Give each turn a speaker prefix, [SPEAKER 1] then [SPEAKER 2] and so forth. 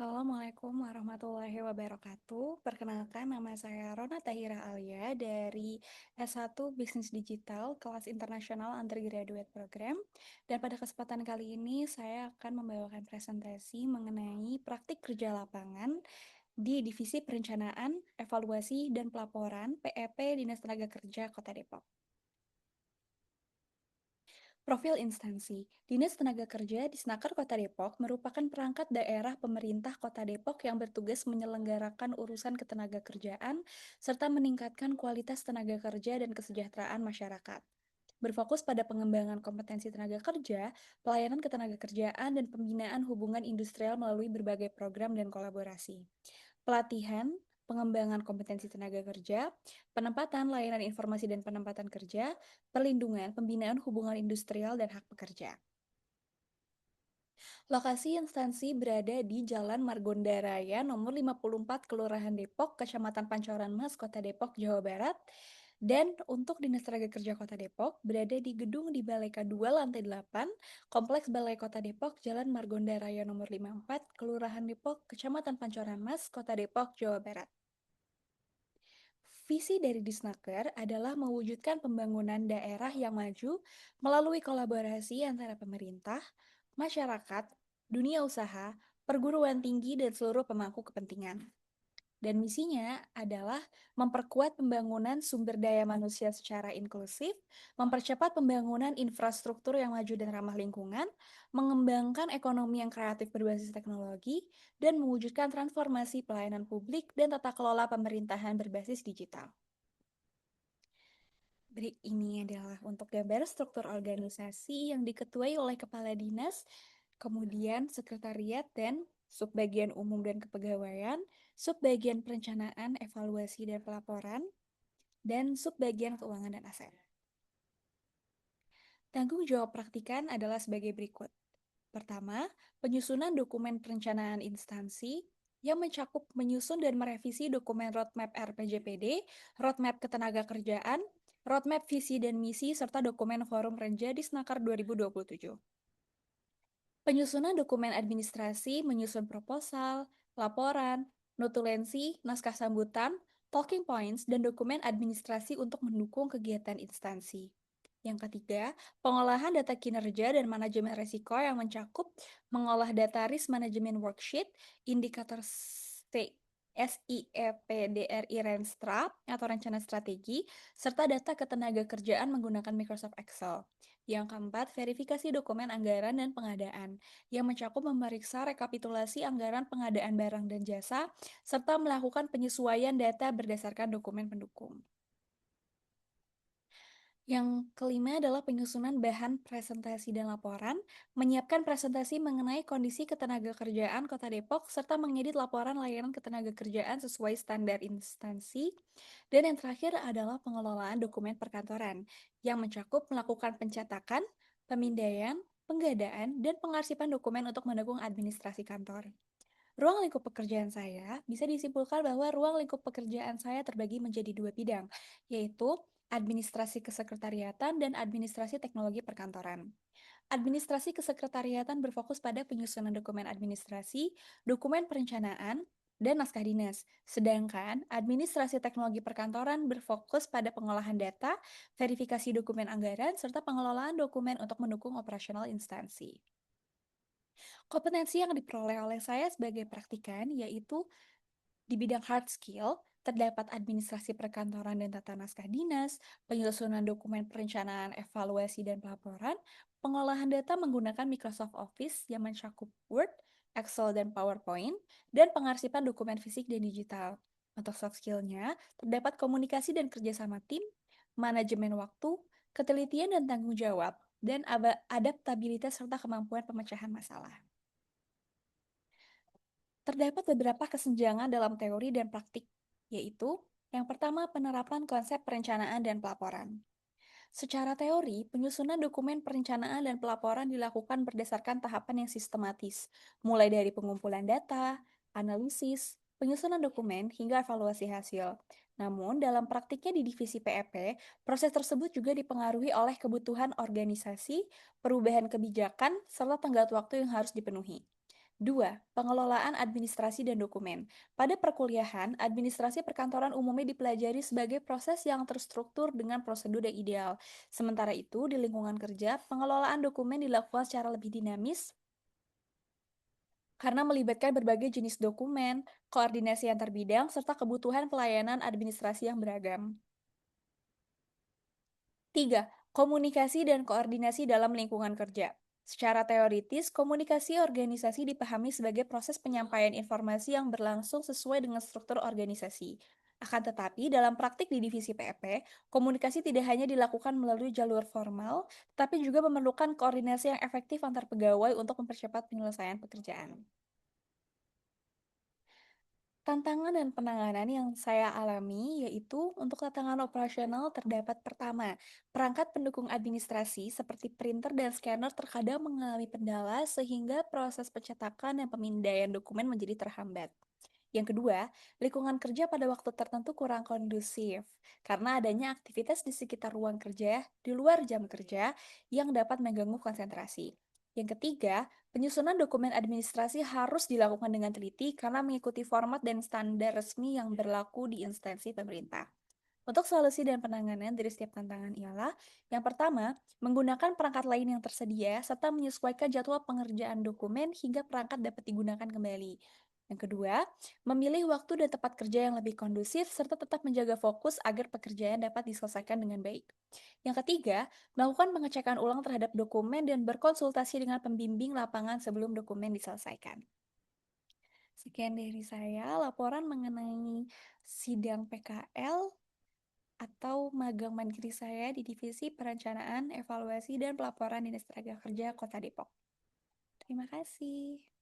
[SPEAKER 1] Assalamualaikum warahmatullahi wabarakatuh. Perkenalkan, nama saya Rona Tahira Alia dari S1 Bisnis Digital kelas Internasional Undergraduate Program. Dan pada kesempatan kali ini saya akan membawakan presentasi mengenai praktik kerja lapangan di Divisi Perencanaan, Evaluasi, dan Pelaporan PEP Dinas Tenaga Kerja Kota Depok. Profil instansi. Dinas Tenaga Kerja di Snaker Kota Depok merupakan perangkat daerah pemerintah Kota Depok yang bertugas menyelenggarakan urusan ketenagakerjaan serta meningkatkan kualitas tenaga kerja dan kesejahteraan masyarakat. Berfokus pada pengembangan kompetensi tenaga kerja, pelayanan ketenagakerjaan, dan pembinaan hubungan industrial melalui berbagai program dan kolaborasi. Pelatihan, pengembangan kompetensi tenaga kerja, penempatan layanan informasi dan penempatan kerja, perlindungan, pembinaan hubungan industrial, dan hak pekerja. Lokasi instansi berada di Jalan Margonda Raya nomor 54 Kelurahan Depok, Kecamatan Pancoran Mas, Kota Depok, Jawa Barat. Dan untuk Dinas Tenaga Kerja Kota Depok berada di gedung di Balai K2 lantai 8, Kompleks Balai Kota Depok, Jalan Margonda Raya nomor 54, Kelurahan Depok, Kecamatan Pancoran Mas, Kota Depok, Jawa Barat. Visi dari Disnaker adalah mewujudkan pembangunan daerah yang maju melalui kolaborasi antara pemerintah, masyarakat, dunia usaha, perguruan tinggi, dan seluruh pemangku kepentingan. Dan misinya adalah memperkuat pembangunan sumber daya manusia secara inklusif, mempercepat pembangunan infrastruktur yang maju dan ramah lingkungan, mengembangkan ekonomi yang kreatif berbasis teknologi, dan mewujudkan transformasi pelayanan publik dan tata kelola pemerintahan berbasis digital. Berikut ini adalah untuk gambar struktur organisasi yang diketuai oleh Kepala Dinas, kemudian Sekretariat dan Subbagian Umum dan Kepegawaian, Subbagian Perencanaan, Evaluasi, dan Pelaporan, dan Subbagian Keuangan dan Aset. Tanggung jawab praktikan adalah sebagai berikut. Pertama, penyusunan dokumen perencanaan instansi yang mencakup menyusun dan merevisi dokumen roadmap RPJPD, roadmap ketenagakerjaan, roadmap visi dan misi, serta dokumen forum Renja di Snaker 2027. Penyusunan dokumen administrasi, menyusun proposal, laporan, notulensi, naskah sambutan, talking points, dan dokumen administrasi untuk mendukung kegiatan instansi. Yang ketiga, pengolahan data kinerja dan manajemen risiko yang mencakup mengolah data risk management worksheet, indikator SIEPDRI Renstra atau rencana strategi, serta data ketenaga kerjaan menggunakan Microsoft Excel. Yang keempat, verifikasi dokumen anggaran dan pengadaan, yang mencakup memeriksa rekapitulasi anggaran pengadaan barang dan jasa, serta melakukan penyesuaian data berdasarkan dokumen pendukung. Yang kelima adalah penyusunan bahan presentasi dan laporan, menyiapkan presentasi mengenai kondisi ketenagakerjaan Kota Depok, serta mengedit laporan layanan ketenagakerjaan sesuai standar instansi. Dan yang terakhir adalah pengelolaan dokumen perkantoran, yang mencakup melakukan pencetakan, pemindaian, penggadaan, dan pengarsipan dokumen untuk mendukung administrasi kantor. Ruang lingkup pekerjaan saya bisa disimpulkan bahwa ruang lingkup pekerjaan saya terbagi menjadi dua bidang, yaitu administrasi kesekretariatan dan administrasi teknologi perkantoran. Administrasi kesekretariatan berfokus pada penyusunan dokumen administrasi, dokumen perencanaan, dan naskah dinas. Sedangkan administrasi teknologi perkantoran berfokus pada pengolahan data, verifikasi dokumen anggaran, serta pengelolaan dokumen untuk mendukung operasional instansi. Kompetensi yang diperoleh oleh saya sebagai praktikan yaitu di bidang hard skill, terdapat administrasi perkantoran dan tata naskah dinas, penyusunan dokumen perencanaan, evaluasi, dan pelaporan, pengolahan data menggunakan Microsoft Office yang mencakup Word, Excel, dan PowerPoint, dan pengarsipan dokumen fisik dan digital. Untuk soft skill-nya, terdapat komunikasi dan kerjasama tim, manajemen waktu, ketelitian dan tanggung jawab, dan adaptabilitas serta kemampuan pemecahan masalah. Terdapat beberapa kesenjangan dalam teori dan praktik, yaitu yang pertama penerapan konsep perencanaan dan pelaporan. Secara teori, penyusunan dokumen perencanaan dan pelaporan dilakukan berdasarkan tahapan yang sistematis, mulai dari pengumpulan data, analisis, penyusunan dokumen, hingga evaluasi hasil. Namun, dalam praktiknya di divisi PEP, proses tersebut juga dipengaruhi oleh kebutuhan organisasi, perubahan kebijakan, serta tenggat waktu yang harus dipenuhi. 2. Pengelolaan administrasi dan dokumen. Pada perkuliahan, administrasi perkantoran umumnya dipelajari sebagai proses yang terstruktur dengan prosedur yang ideal. Sementara itu, di lingkungan kerja, pengelolaan dokumen dilakukan secara lebih dinamis karena melibatkan berbagai jenis dokumen, koordinasi antar bidang, serta kebutuhan pelayanan administrasi yang beragam. 3. Komunikasi dan koordinasi dalam lingkungan kerja. Secara teoritis, komunikasi organisasi dipahami sebagai proses penyampaian informasi yang berlangsung sesuai dengan struktur organisasi. Akan tetapi, dalam praktik di divisi PEP, komunikasi tidak hanya dilakukan melalui jalur formal, tapi juga memerlukan koordinasi yang efektif antar pegawai untuk mempercepat penyelesaian pekerjaan. Tantangan dan penanganan yang saya alami yaitu untuk tantangan operasional terdapat pertama, perangkat pendukung administrasi seperti printer dan scanner terkadang mengalami kendala sehingga proses pencetakan dan pemindaian dokumen menjadi terhambat. Yang kedua, lingkungan kerja pada waktu tertentu kurang kondusif karena adanya aktivitas di sekitar ruang kerja di luar jam kerja yang dapat mengganggu konsentrasi. Yang ketiga, penyusunan dokumen administrasi harus dilakukan dengan teliti karena mengikuti format dan standar resmi yang berlaku di instansi pemerintah. Untuk solusi dan penanganan dari setiap tantangan ialah, yang pertama, menggunakan perangkat lain yang tersedia serta menyesuaikan jadwal pengerjaan dokumen hingga perangkat dapat digunakan kembali. Yang kedua, memilih waktu dan tempat kerja yang lebih kondusif serta tetap menjaga fokus agar pekerjaan dapat diselesaikan dengan baik. Yang ketiga, melakukan pengecekan ulang terhadap dokumen dan berkonsultasi dengan pembimbing lapangan sebelum dokumen diselesaikan. Sekian dari saya, laporan mengenai sidang PKL atau magang mandiri saya di Divisi Perencanaan, Evaluasi, dan Pelaporan Dinas Tenaga Kerja Kota Depok. Terima kasih.